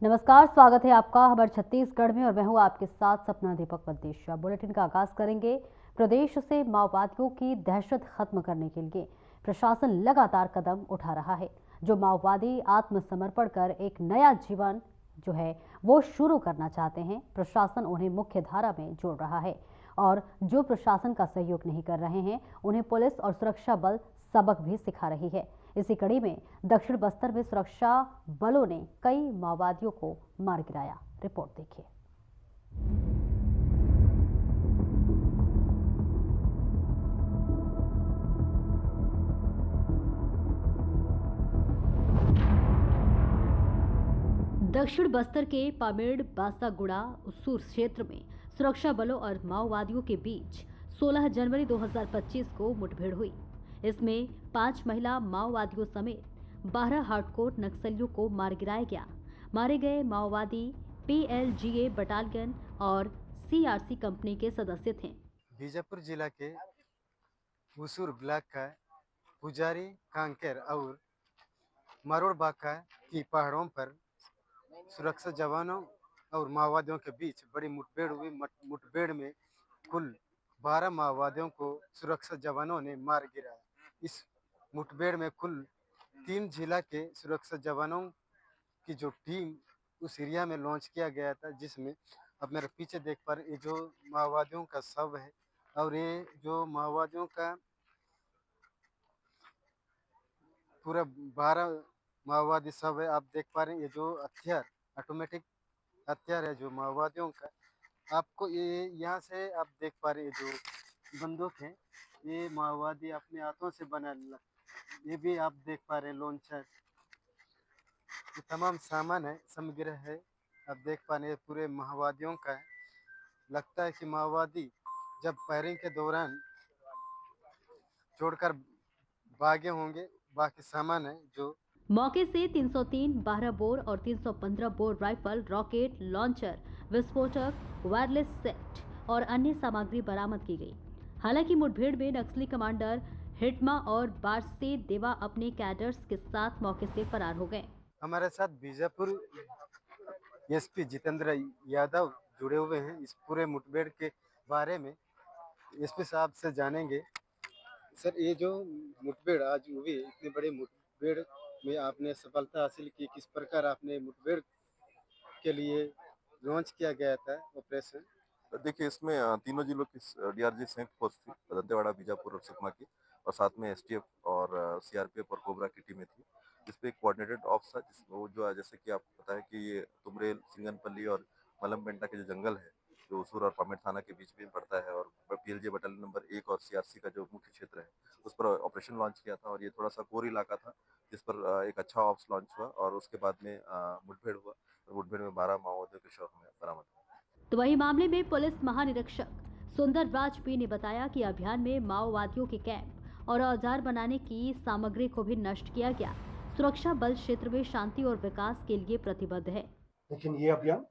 नमस्कार, स्वागत है आपका खबर छत्तीसगढ़ में और मैं हूं आपके साथ सपना दीपक वद्देशिया। बुलेटिन का आगाज करेंगे। प्रदेश से माओवादियों की दहशत खत्म करने के लिए प्रशासन लगातार कदम उठा रहा है। जो माओवादी आत्मसमर्पण कर एक नया जीवन जो है वो शुरू करना चाहते हैं, प्रशासन उन्हें मुख्य धारा में जोड़ रहा है और जो प्रशासन का सहयोग नहीं कर रहे हैं उन्हें पुलिस और सुरक्षा बल सबक भी सिखा रही है। इसी कड़ी में दक्षिण बस्तर में सुरक्षा बलों ने कई माओवादियों को मार गिराया। रिपोर्ट देखिए। दक्षिण बस्तर के पामेड़ बासागुड़ा उसूर क्षेत्र में सुरक्षा बलों और माओवादियों के बीच 16 जनवरी 2025 को मुठभेड़ हुई। इसमें 5 महिला माओवादियों समेत 12 हार्डकोर नक्सलियों को मार गिराया गया। मारे गए माओवादी पीएलजीए बटालियन और सीआरसी कंपनी के सदस्य थे। बीजापुर जिला के उसूर ब्लॉक का पुजारी कांकेर और मरोड़ बाका की पहाड़ों पर सुरक्षा जवानों और माओवादियों के बीच बड़ी मुठभेड़ हुई। मुठभेड़ में कुल 12 माओवादियों को सुरक्षा जवानों ने मार गिराया। इस मुठभेड़ में कुल 3 जिला के सुरक्षा जवानों की जो टीम उस एरिया में लॉन्च किया गया था, जिसमें अब मेरे पीछे देख पा रहे ये जो माओवादियों का शव है और ये जो माओवादियों का पूरा 12 माओवादी शव है। आप देख पा रहे हैं ये जो हथियार ऑटोमेटिक हथियार है जो माओवादियों का। आपको ये यहाँ से आप देख पा रहे हैं जो बंदूक है ये माओवादी अपने हाथों से बना, ये भी आप देख पा रहे हैं लॉन्चर, ये तमाम सामान है समग्र है। आप देख पा रहे हैं पूरे माओवादियों का है। लगता है कि माओवादी जब फायरिंग के दौरान छोड़कर भागे होंगे। बाकी सामान है जो मौके से 303 12 बोर और 315 बोर राइफल, रॉकेट लॉन्चर, विस्फोटक, वायरलेस सेट और अन्य सामग्री बरामद की गई। हालांकि मुठभेड़ में नक्सली कमांडर हिटमा और बारसे देवा अपने कैडर्स के साथ मौके से फरार हो गए। हमारे साथ बीजापुर एसपी जितेंद्र यादव जुड़े हुए हैं। इस पूरे मुठभेड़ के बारे में एसपी साहब से जानेंगे। सर, ये जो मुठभेड़ आज हुई, इतनी बड़ी मुठभेड़ में आपने सफलता हासिल की, किस प्रकार आपने मुठभेड़ के लिए लॉन्च किया गया था ऑपरेशन? देखिए, इसमें तीनों जिलों की डीआरजी संयुक्त फोर्स थी, दंतेवाड़ा, बीजापुर और सुकमा की, और साथ में एसटीएफ और सीआरपीएफ और कोबरा की टीमें थी। जिसपे एक कोऑर्डिनेटेड ऑप्स था, वो जो जैसे कि आपको पता है कि ये तुमरेल, सिंगनपल्ली और मलमपेंटा के जो जंगल है, जो उसूर और पामेड़ थाना के बीच में पड़ता है, और पीएलजे बटालियन नंबर 1 और सीआरसी का जो मुख्य क्षेत्र है, उस पर ऑपरेशन लॉन्च किया था। और ये थोड़ा सा कोर इलाका था, जिस पर एक अच्छा ऑप्स लॉन्च हुआ और उसके बाद में मुठभेड़ हुआ और मुठभेड़ में 12 माओवादियों के शव हमें बरामद हुआ। तो वही मामले में पुलिस महानिरीक्षक सुंदर राज पी ने बताया कि अभियान में माओवादियों के कैंप और औजार बनाने की सामग्री को भी नष्ट किया गया। सुरक्षा बल क्षेत्र में शांति और विकास के लिए प्रतिबद्ध है। लेकिन ये अभियान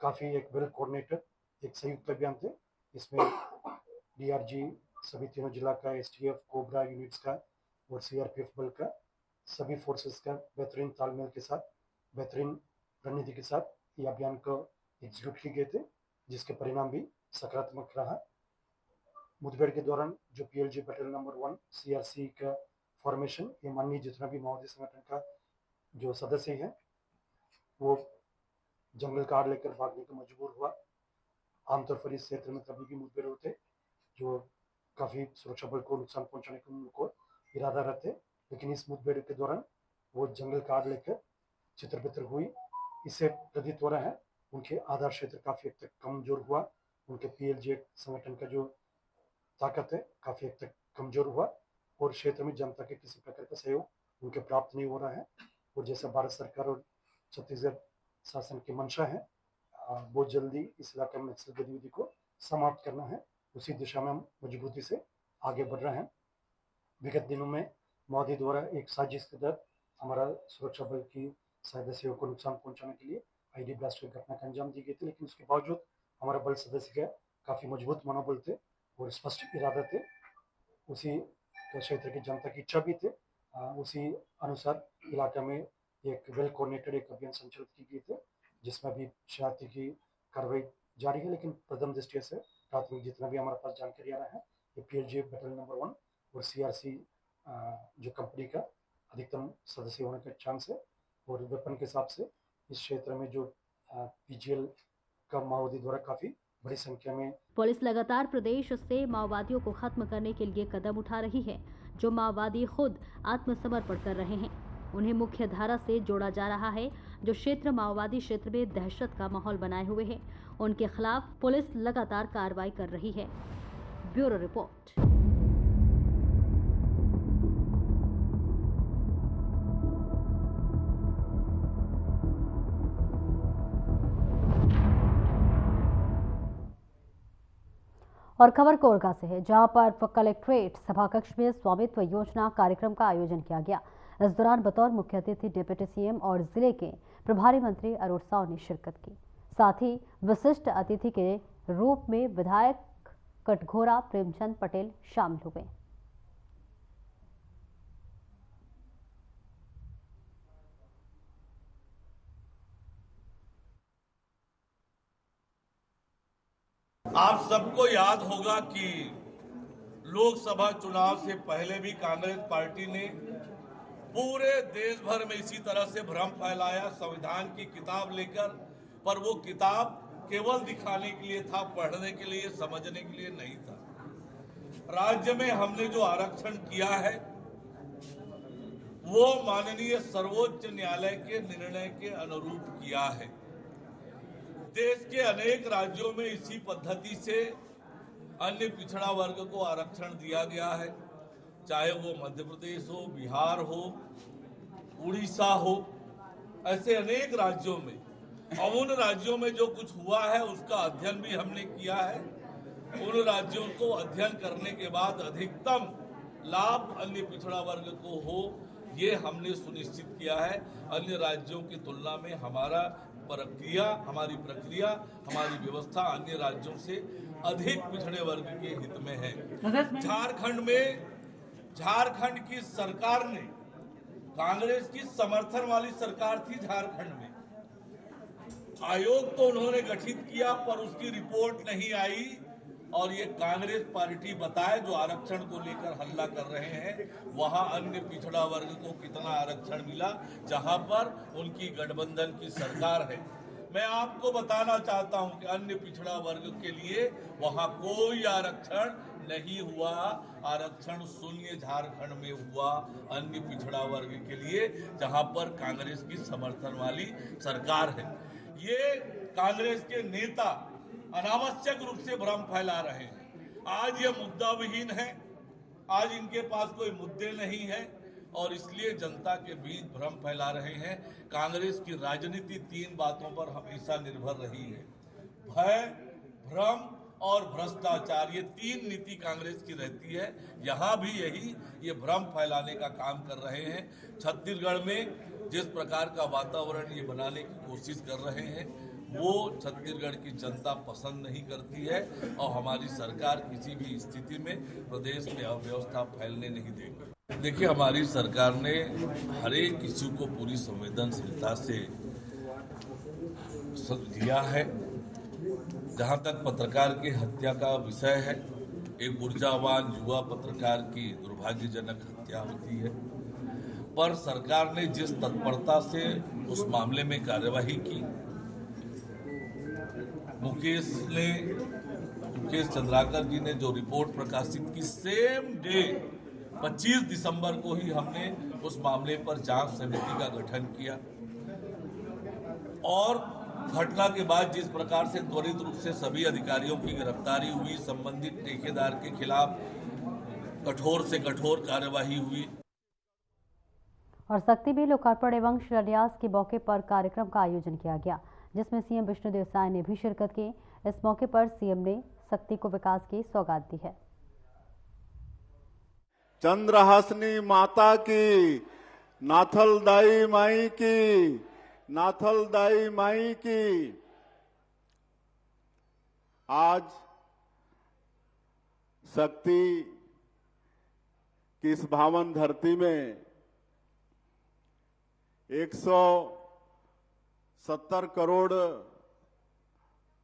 काफी एक वेल कोऑर्डिनेटेड एक संयुक्त अभियान थे। इसमें डीआरजी सभी तीनों जिला का, एसटीएफ, कोबरा यूनिट्स का और सीआरपीएफ बल का, सभी फोर्सेस का बेहतरीन तालमेल के साथ, बेहतरीन रणनीति के साथ ये अभियान को एग्जीक्यूट किए गए थे, जिसके परिणाम भी सकारात्मक रहा। मुठभेड़ के दौरान जो पीएलजी बटालियन नंबर 1 सीआरसी का फॉर्मेशन, ये माननीय जितना भी माओवादी संगठन का जो सदस्य है वो जंगल कार लेकर भागने को मजबूर हुआ। आमतौर पर इस क्षेत्र में कभी भी मुठभेड़ होते जो काफी सुरक्षा बल को नुकसान पहुंचाने का उनको इरादा रहते, लेकिन इस मुठभेड़ के दौरान वो जंगल कार लेकर चित्र हुई। इससे प्रतीत हो रहा है उनके आधार क्षेत्र काफी हद तक कमजोर हुआ। उनके पीएलजे संगठन का जो ताकत है काफी हद तक कमजोर हुआ और क्षेत्र में जनता के किसी प्रकार का सहयोग उनके प्राप्त नहीं हो रहा है। और जैसे भारत सरकार और छत्तीसगढ़ शासन की मंशा है बहुत जल्दी इस इलाके में नक्सल गतिविधि को समाप्त करना है, उसी दिशा में हम मजबूती से आगे बढ़ रहे हैं। विगत दिनों में माओवादी द्वारा एक साजिश के तहत हमारा सुरक्षा बल की सदस्यों को नुकसान पहुंचाने के लिए आईडी ब्लास्ट की घटना का अंजाम दी गई थी, लेकिन उसके बावजूद हमारा बल सदस्य का काफ़ी मजबूत मनोबल थे और स्पष्ट इरादे थे। उसी क्षेत्र की जनता की इच्छा भी थे। उसी अनुसार इलाके में एक वेल कोऑर्डिनेटेड एक अभियान संचालित की गई थी, जिसमें अभी शरारती की कार्रवाई जारी है, लेकिन प्रथम दृष्टया से प्राथमिक जितना भी हमारे पास जानकारी आ रहा है, ये PLJ बटालियन नंबर 1 और CRC जो कंपनी का अधिकतम सदस्य होने का चांस है। और वेपन के हिसाब से इस क्षेत्र में जो PGL का माओवादी द्वारा काफी बड़ी संख्या में। पुलिस लगातार प्रदेश से माओवादियों को खत्म करने के लिए कदम उठा रही है। जो माओवादी खुद आत्मसमर्पण कर रहे हैं, उन्हें मुख्य धारा से जोड़ा जा रहा है। जो क्षेत्र माओवादी क्षेत्र में दहशत का माहौल बनाए हुए हैं, उनके खिलाफ पुलिस लगातार कार्रवाई कर रही है। Bureau report. और खबर कोरगा से है, जहां पर कलेक्ट्रेट सभाकक्ष में स्वामित्व योजना कार्यक्रम का आयोजन किया गया। इस दौरान बतौर मुख्य अतिथि डिप्टी CM और जिले के प्रभारी मंत्री अरुण साव ने शिरकत की। साथ ही विशिष्ट अतिथि के रूप में विधायक कटघोरा प्रेमचंद पटेल शामिल हुए। आप सबको याद होगा कि लोकसभा चुनाव से पहले भी कांग्रेस पार्टी ने पूरे देश भर में इसी तरह से भ्रम फैलाया संविधान की किताब लेकर, पर वो किताब केवल दिखाने के लिए था, पढ़ने के लिए, समझने के लिए नहीं था। राज्य में हमने जो आरक्षण किया है वो माननीय सर्वोच्च न्यायालय के निर्णय के अनुरूप किया है। देश के अनेक राज्यों में इसी पद्धति से अन्य पिछड़ा वर्ग को आरक्षण दिया गया है, चाहे वो मध्य प्रदेश हो, बिहार हो, उड़ीसा हो, ऐसे अनेक राज्यों में। और उन राज्यों में जो कुछ हुआ है उसका अध्ययन भी हमने किया है। उन राज्यों को अध्ययन करने के बाद अधिकतम लाभ अन्य पिछड़ा वर्ग को हो, ये हमने सुनिश्चित किया है। अन्य राज्यों की तुलना में हमारी प्रक्रिया, हमारी व्यवस्था अन्य राज्यों से अधिक पिछड़े वर्ग के हित में है। झारखंड की सरकार ने, कांग्रेस की समर्थन वाली सरकार थी झारखंड में, आयोग तो उन्होंने गठित किया पर उसकी रिपोर्ट नहीं आई। और ये कांग्रेस पार्टी बताए जो आरक्षण को लेकर हल्ला कर रहे हैं, वहां अन्य पिछड़ा वर्ग को कितना आरक्षण मिला जहां पर उनकी गठबंधन की सरकार है। मैं आपको बताना चाहता हूं कि अन्य पिछड़ा वर्ग के लिए वहां कोई आरक्षण नहीं हुआ। आरक्षण शून्य झारखंड में हुआ अन्य पिछड़ा वर्ग के लिए, जहां पर कांग्रेस की समर्थन वाली सरकार है। ये कांग्रेस के नेता अनावश्यक रूप से भ्रम फैला रहे हैं। आज ये मुद्दा विहीन है, आज इनके पास कोई मुद्दे नहीं है और इसलिए जनता के बीच भ्रम फैला रहे हैं। कांग्रेस की राजनीति 3 बातों पर हमेशा निर्भर रही है: भय, भ्रम और भ्रष्टाचार। ये 3 नीति कांग्रेस की रहती है। यहाँ भी ये भ्रम फैलाने का काम कर रहे हैं। छत्तीसगढ़ में जिस प्रकार का वातावरण ये बनाने की कोशिश कर रहे हैं वो छत्तीसगढ़ की जनता पसंद नहीं करती है और हमारी सरकार किसी भी स्थिति में प्रदेश में अव्यवस्था फैलने नहीं देगी। देखिए, हमारी सरकार ने हर एक इश्यू को पूरी संवेदनशीलता से लिया है। जहां तक पत्रकार की हत्या का विषय है, एक ऊर्जावान युवा पत्रकार की दुर्भाग्यजनक हत्या होती है, पर सरकार ने जिस तत्परता से उस मामले में कार्यवाही की, मुकेश चंद्राकर जी ने जो रिपोर्ट प्रकाशित की, सेम डे 25 दिसंबर को ही हमने उस मामले पर जांच समिति का गठन किया और घटना के बाद जिस प्रकार से त्वरित रूप से सभी अधिकारियों की गिरफ्तारी हुई, संबंधित ठेकेदार के खिलाफ कठोर से कठोर कार्यवाही हुई। और शक्तिबीर लोकार्पण एवं शिलान्यास के मौके पर कार्यक्रम का आयोजन किया गया, जिसमें CM विष्णुदेव साय ने भी शिरकत की। इस मौके पर CM ने शक्ति को विकास की सौगात दी है। चंद्रहासिनी माता की, नाथल दाई माई की, नाथल दाई माई की। आज शक्ति की इस भावन धरती में 170 करोड़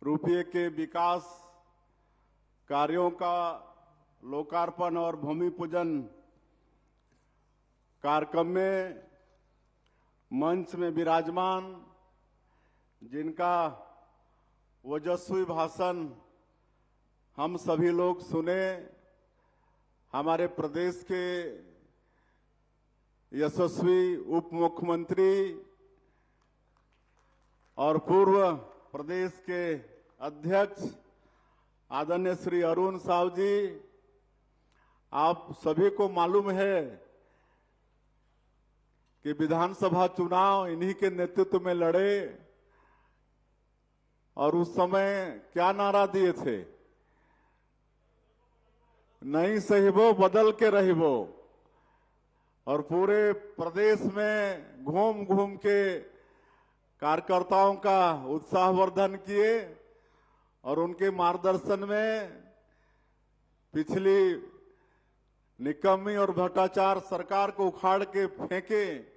रुपए के विकास कार्यों का लोकार्पण और भूमि पूजन कार्यक्रम में मंच में विराजमान, जिनका ओजस्वी भाषण हम सभी लोग सुने, हमारे प्रदेश के यशस्वी उप मुख्यमंत्री और पूर्व प्रदेश के अध्यक्ष आदरणीय श्री अरुण साहू जी, आप सभी को मालूम है कि विधानसभा चुनाव इन्हीं के नेतृत्व में लड़े और उस समय क्या नारा दिए थे, नहीं सहिबो बदल के रहिबो, और पूरे प्रदेश में घूम घूम के कार्यकर्ताओं का उत्साहवर्धन किए और उनके मार्गदर्शन में पिछली निकम्मी और भ्रष्टाचार सरकार को उखाड़ के फेंके।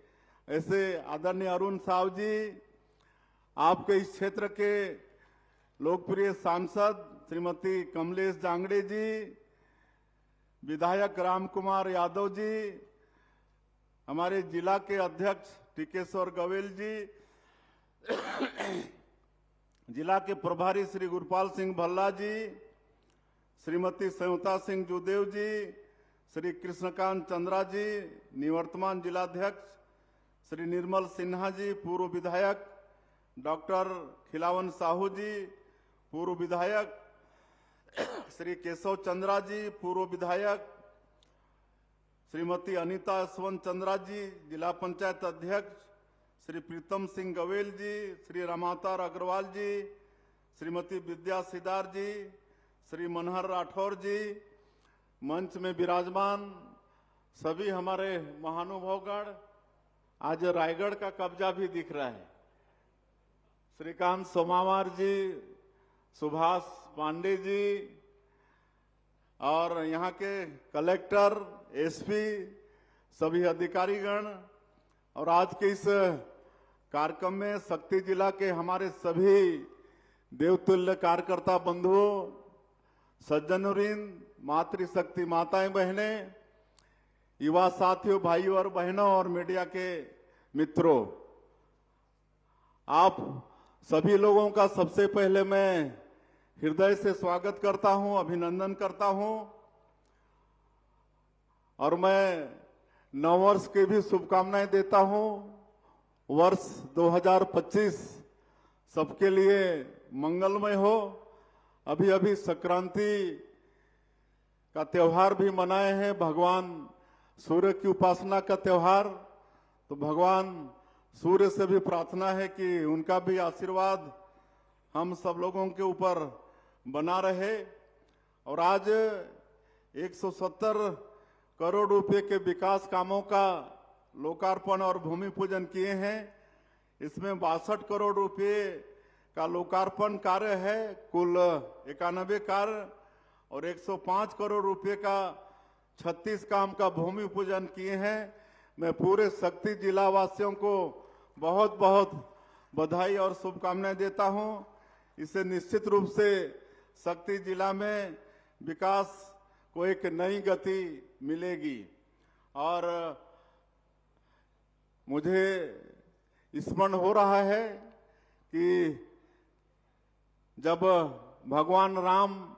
ऐसे आदरणीय अरुण साहू जी, आपके इस क्षेत्र के लोकप्रिय सांसद श्रीमती कमलेश जांगड़े जी, विधायक राम कुमार यादव जी, हमारे जिला के अध्यक्ष टिकेश्वर गोयल जी, जिला के प्रभारी श्री गुरपाल सिंह भल्ला जी, श्रीमती संयुता सिंह जुदेव जी, श्री कृष्णकांत चंद्रा जी, निवर्तमान जिलाध्यक्ष श्री निर्मल सिन्हा जी, पूर्व विधायक डॉक्टर खिलावन साहू जी, पूर्व विधायक श्री केशव चंद्रा जी, पूर्व विधायक श्रीमती अनीता यशवंत चंद्रा जी, जिला पंचायत अध्यक्ष श्री प्रीतम सिंह गोयल जी, श्री रामावतार अग्रवाल जी, श्रीमती विद्या सिदार जी, श्री मनहर राठौर जी, मंच में विराजमान सभी हमारे महानुभावगण, आज रायगढ़ का कब्जा भी दिख रहा है, श्रीकांत सोमावार जी, सुभाष पांडे जी, और यहाँ के कलेक्टर, एसपी, सभी अधिकारीगण, और आज के इस कार्यक्रम में शक्ति जिला के हमारे सभी देवतुल्य कार्यकर्ता बंधुओं, सज्जनवृंद, मातृशक्ति माताएं बहनें, युवा साथियों, भाइयों और बहनों और मीडिया के मित्रों, आप सभी लोगों का सबसे पहले मैं हृदय से स्वागत करता हूं, अभिनंदन करता हूं, और मैं नववर्ष की भी शुभकामनाएं देता हूं। वर्ष 2025 सबके लिए मंगलमय हो। अभी अभी संक्रांति का त्योहार भी मनाए हैं, भगवान सूर्य की उपासना का त्योहार, तो भगवान सूर्य से भी प्रार्थना है कि उनका भी आशीर्वाद हम सब लोगों के ऊपर बना रहे। और आज 170 करोड़ रुपए के विकास कामों का लोकार्पण और भूमि पूजन किए हैं। इसमें 62 करोड़ रुपए का लोकार्पण कार्य है, कुल 91 कार्य, और 105 करोड़ रुपए का 36 काम का भूमि पूजन किए हैं। मैं पूरे शक्ति जिला वासियों को बहुत बहुत बधाई और शुभकामनाएं देता हूं। इससे निश्चित रूप से शक्ति जिला में विकास को एक नई गति मिलेगी। और मुझे स्मरण हो रहा है कि जब भगवान राम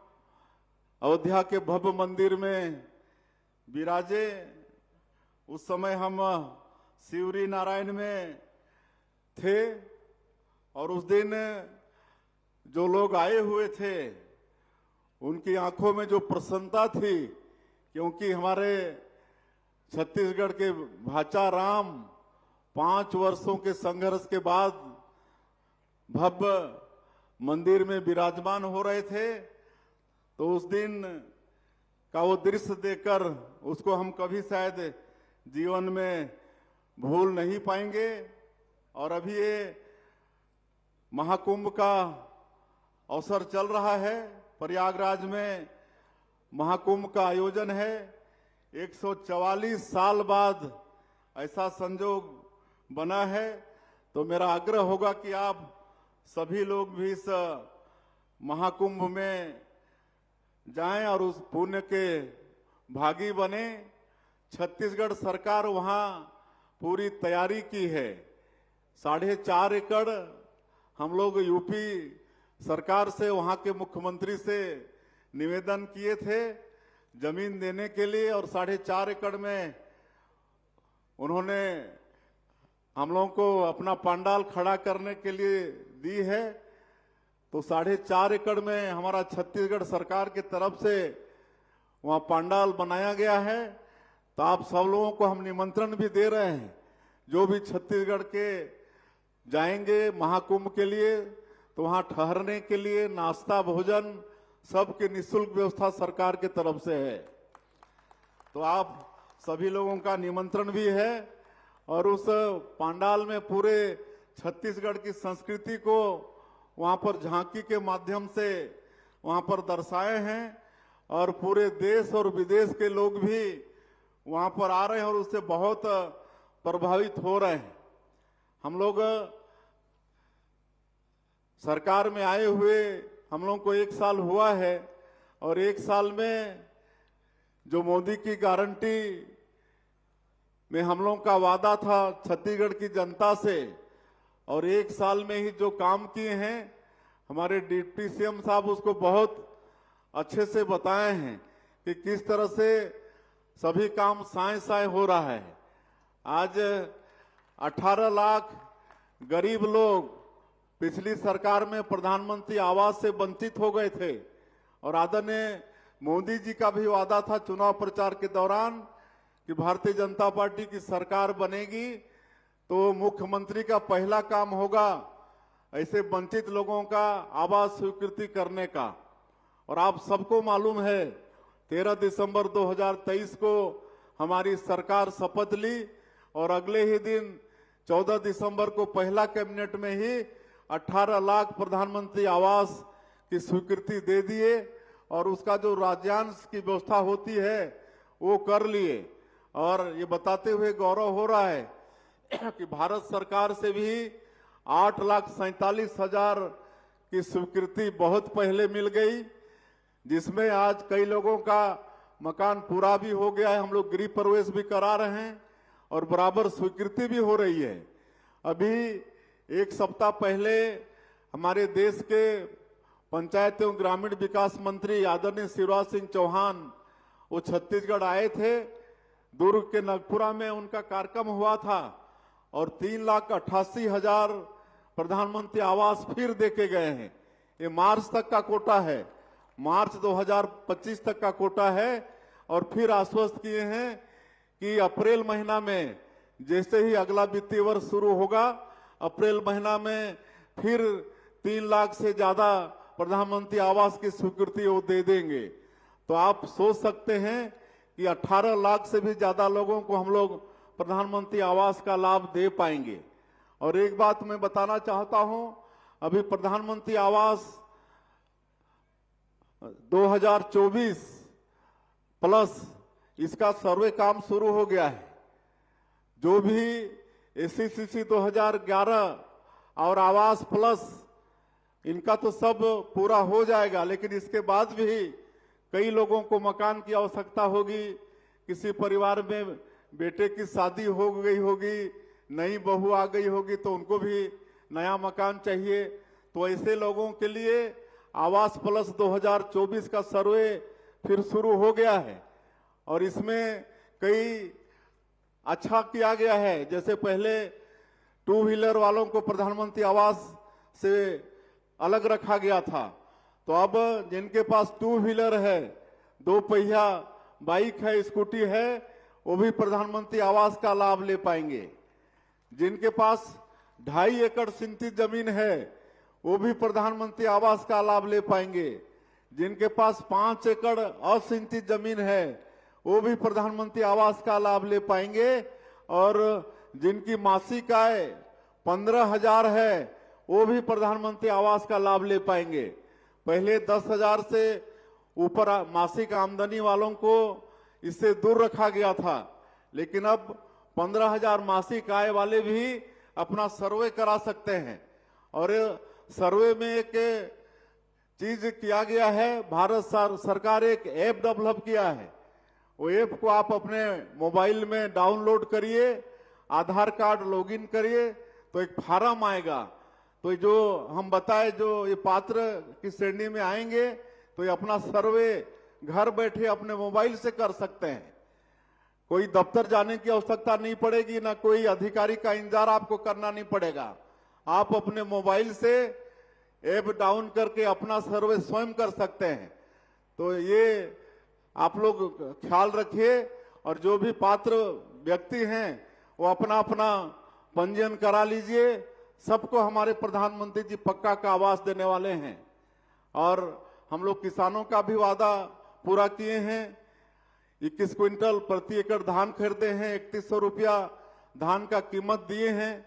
अयोध्या के भव्य मंदिर में विराजे, उस समय हम शिवरी नारायण में थे, और उस दिन जो लोग आए हुए थे उनकी आंखों में जो प्रसन्नता थी, क्योंकि हमारे छत्तीसगढ़ के भाचा राम 5 वर्षों के संघर्ष के बाद भव्य मंदिर में विराजमान हो रहे थे। तो उस दिन का वो दृश्य देखकर उसको हम कभी शायद जीवन में भूल नहीं पाएंगे। और अभी ये महाकुंभ का अवसर चल रहा है, प्रयागराज में महाकुंभ का आयोजन है। 144 साल बाद ऐसा संजोग बना है, तो मेरा आग्रह होगा कि आप सभी लोग भी इस महाकुंभ में जाएं और उस पुण्य के भागी बने। छत्तीसगढ़ सरकार वहां पूरी तैयारी की है। 4.5 एकड़ हम लोग यूपी सरकार से, वहां के मुख्यमंत्री से निवेदन किए थे जमीन देने के लिए, और 4.5 एकड़ में उन्होंने हम लोगों को अपना पंडाल खड़ा करने के लिए दी है। तो 4.5 एकड़ में हमारा छत्तीसगढ़ सरकार की तरफ से वहां पंडाल बनाया गया है। तो आप सब लोगों को हम निमंत्रण भी दे रहे हैं, जो भी छत्तीसगढ़ के जाएंगे महाकुंभ के लिए, तो वहां ठहरने के लिए नाश्ता भोजन सबकी निःशुल्क व्यवस्था सरकार की तरफ से है। तो आप सभी लोगों का निमंत्रण भी है, और उस पंडाल में पूरे छत्तीसगढ़ की संस्कृति को वहां पर झांकी के माध्यम से वहां पर दर्शाए हैं, और पूरे देश और विदेश के लोग भी वहां पर आ रहे हैं और उससे बहुत प्रभावित हो रहे हैं। हम लोग सरकार में आए हुए हम लोग को 1 साल हुआ है, और 1 साल में जो मोदी की गारंटी में हम लोग का वादा था छत्तीसगढ़ की जनता से, और 1 साल में ही जो काम किए हैं हमारे डिप्टी सीएम साहब उसको बहुत अच्छे से बताए हैं कि किस तरह से सभी काम साए साए हो रहा है। आज 18 लाख गरीब लोग पिछली सरकार में प्रधानमंत्री आवास से वंचित हो गए थे, और आदरणीय मोदी जी का भी वादा था चुनाव प्रचार के दौरान कि भारतीय जनता पार्टी की सरकार बनेगी तो मुख्यमंत्री का पहला काम होगा ऐसे वंचित लोगों का आवास स्वीकृति करने का। और आप सबको मालूम है 13 दिसंबर 2023 को हमारी सरकार शपथ ली, और अगले ही दिन 14 दिसंबर को पहला कैबिनेट में ही 18 लाख प्रधानमंत्री आवास की स्वीकृति दे दिए, और उसका जो राज्यांश की व्यवस्था होती है वो कर लिए। और ये बताते हुए गौरव हो रहा है कि भारत सरकार से भी 8,47,000 की स्वीकृति बहुत पहले मिल गई, जिसमें आज कई लोगों का मकान पूरा भी हो गया है। हम लोग गृह प्रवेश भी करा रहे हैं और बराबर स्वीकृति भी हो रही है। अभी 1 सप्ताह पहले हमारे देश के पंचायत एवं ग्रामीण विकास मंत्री आदरणीय शिवराज सिंह चौहान वो छत्तीसगढ़ आए थे। दुर्ग के नगपुरा में उनका कार्यक्रम हुआ था, और 3,88,000 प्रधानमंत्री आवास फिर देके गए हैं। ये मार्च तक का कोटा है, मार्च 2025 तक का कोटा है, और फिर आश्वस्त किए हैं कि अप्रैल महीना में जैसे ही अगला वित्तीय वर्ष शुरू होगा, अप्रैल महीना में फिर 3 लाख से ज्यादा प्रधानमंत्री आवास की स्वीकृति वो दे देंगे। तो आप सोच सकते हैं कि 18 लाख से भी ज्यादा लोगों को हम लोग प्रधानमंत्री आवास का लाभ दे पाएंगे। और एक बात मैं बताना चाहता हूं, अभी प्रधानमंत्री आवास 2024 प्लस इसका सर्वे काम शुरू हो गया है। जो भी एससीसीसी 2011 और आवास प्लस इनका तो सब पूरा हो जाएगा, लेकिन इसके बाद भी कई लोगों को मकान की आवश्यकता होगी। किसी परिवार में बेटे की शादी हो गई होगी, नई बहू आ गई होगी, तो उनको भी नया मकान चाहिए। तो ऐसे लोगों के लिए आवास प्लस 2024 का सर्वे फिर शुरू हो गया है, और इसमें कई अच्छा किया गया है। जैसे पहले 2 व्हीलर वालों को प्रधानमंत्री आवास से अलग रखा गया था, तो अब जिनके पास 2 व्हीलर है, 2 पहिया बाइक है, स्कूटी है, वो भी प्रधानमंत्री आवास का लाभ ले पाएंगे। जिनके पास 2.5 एकड़ सिंचित जमीन है, वो भी प्रधानमंत्री आवास का लाभ ले पाएंगे। जिनके पास 5 एकड़ असिंचित जमीन है, वो भी प्रधानमंत्री आवास का लाभ ले पाएंगे। और जिनकी मासिक आय 15,000 है, वो भी प्रधानमंत्री आवास का लाभ ले पाएंगे। पहले 10,000 से ऊपर मासिक आमदनी वालों को इससे दूर रखा गया था, लेकिन अब 15,000 मासिक आय वाले भी अपना सर्वे करा सकते हैं। और सर्वे में एक चीज किया गया है, भारत सरकार एक ऐप डेवलप किया है। वो ऐप को आप अपने मोबाइल में डाउनलोड करिए, आधार कार्ड लॉगिन करिए तो एक फार्म आएगा। तो जो हम बताए जो ये पात्र की श्रेणी में आएंगे तो ये अपना सर्वे घर बैठे अपने मोबाइल से कर सकते हैं। कोई दफ्तर जाने की आवश्यकता नहीं पड़ेगी, ना कोई अधिकारी का इंतजार आपको करना नहीं पड़ेगा। आप अपने मोबाइल से ऐप डाउन करके अपना सर्वे स्वयं कर सकते हैं। तो ये आप लोग ख्याल रखिए, और जो भी पात्र व्यक्ति हैं वो अपना अपना पंजीयन करा लीजिए। सबको हमारे प्रधानमंत्री जी पक्का का आवास देने वाले हैं, और हम लोग किसानों का भी वादा पूरा किए हैं। 21 क्विंटल प्रति एकड़ धान खरीदे हैं, 3100 रुपया धान का कीमत दिए हैं।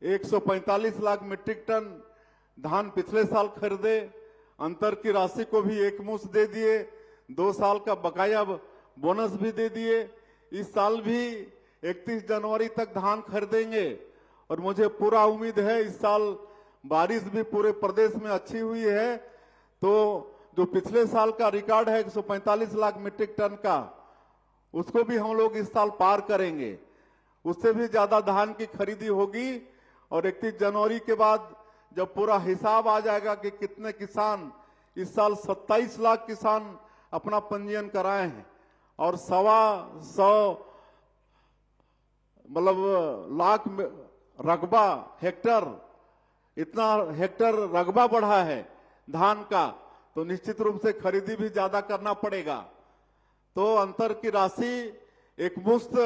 145 लाख मीट्रिक टन धान पिछले साल खरीदे, अंतर की राशि को भी एक मुश्त दे दिए, 2 साल का बकाया बोनस भी दे दिए। इस साल भी 31 जनवरी तक धान खरीदेंगे, और मुझे पूरा उम्मीद है इस साल बारिश भी पूरे प्रदेश में अच्छी हुई है, तो जो पिछले साल का रिकॉर्ड है 145 लाख मीट्रिक टन का, उसको भी हम लोग इस साल पार करेंगे। उससे भी ज्यादा धान की खरीदी होगी, और 31 जनवरी के बाद जब पूरा हिसाब आ जाएगा कि कितने किसान, इस साल 27 लाख किसान अपना पंजीयन कराए हैं, और 125 लाख रकबा हेक्टर, इतना हेक्टर रकबा बढ़ा है धान का, तो निश्चित रूप से खरीदी भी ज्यादा करना पड़ेगा। तो अंतर की राशि एक मुश्त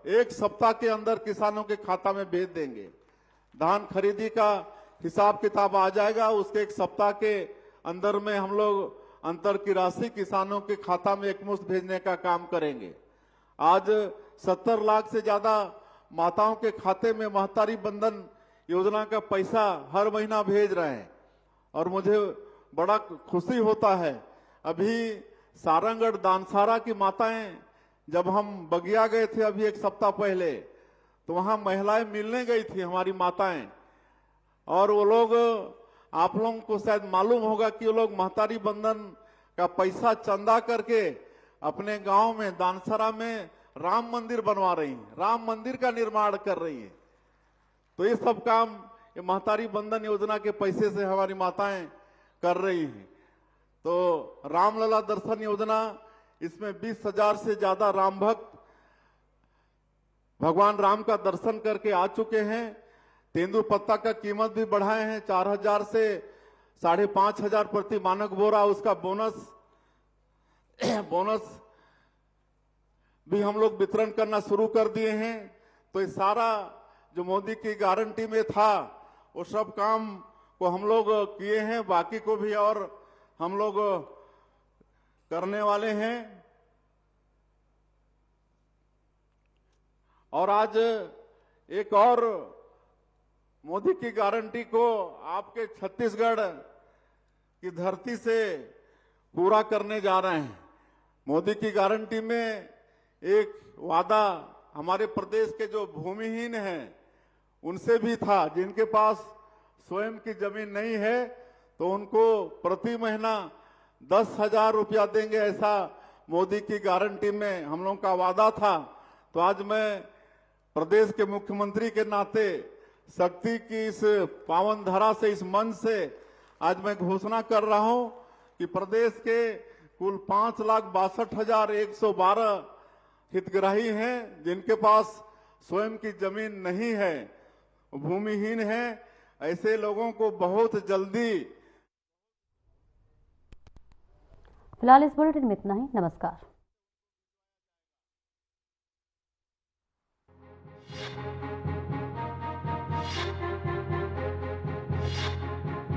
1 सप्ताह के अंदर किसानों के खाता में भेज देंगे। धान खरीदी का हिसाब किताब आ जाएगा, उसके 1 सप्ताह के अंदर में हम लोग अंतर की राशि किसानों के खाता में एक मुश्त भेजने का काम करेंगे। आज 70 लाख से ज्यादा माताओं के खाते में महतारी बंधन योजना का पैसा हर महीना भेज रहे हैं, और मुझे बड़ा खुशी होता है। अभी सारंगढ़ दानसारा की माताएं, जब हम बगिया गए थे अभी 1 सप्ताह पहले, तो वहां महिलाएं मिलने गई थी हमारी माताएं, और वो लोग, आप लोगों को शायद मालूम होगा कि वो लोग महतारी बंधन का पैसा चंदा करके अपने गांव में दानसरा में राम मंदिर बनवा रही हैं, राम मंदिर का निर्माण कर रही हैं। तो ये सब काम ये महतारी बंधन योजना के पैसे से हमारी माताएं कर रही हैं। तो रामलला दर्शन योजना, इसमें 20,000 से ज्यादा राम भक्त भगवान राम का दर्शन करके आ चुके हैं। तेंदू पत्ता का कीमत भी बढ़ाए हैं, 4,000 से 5,500 प्रति मानक बोरा, उसका बोनस भी हम लोग वितरण करना शुरू कर दिए हैं। तो ये सारा जो मोदी की गारंटी में था वो सब काम को हम लोग किए हैं, बाकी को भी और हम लोग करने वाले हैं। और आज एक और मोदी की गारंटी को आपके छत्तीसगढ़ की धरती से पूरा करने जा रहे हैं। मोदी की गारंटी में एक वादा हमारे प्रदेश के जो भूमिहीन हैं उनसे भी था, जिनके पास स्वयं की जमीन नहीं है तो उनको प्रति महीना 10,000 रुपया देंगे, ऐसा मोदी की गारंटी में हम लोगों का वादा था। तो आज मैं प्रदेश के मुख्यमंत्री के नाते शक्ति की इस पावन धरा से, इस मंच से आज मैं घोषणा कर रहा हूं कि प्रदेश के कुल 5,62,112 हितग्राही हैं जिनके पास स्वयं की जमीन नहीं है, भूमिहीन है। ऐसे लोगों को बहुत जल्दी। फिलहाल इस बुलेटिन में इतना ही। नमस्कार।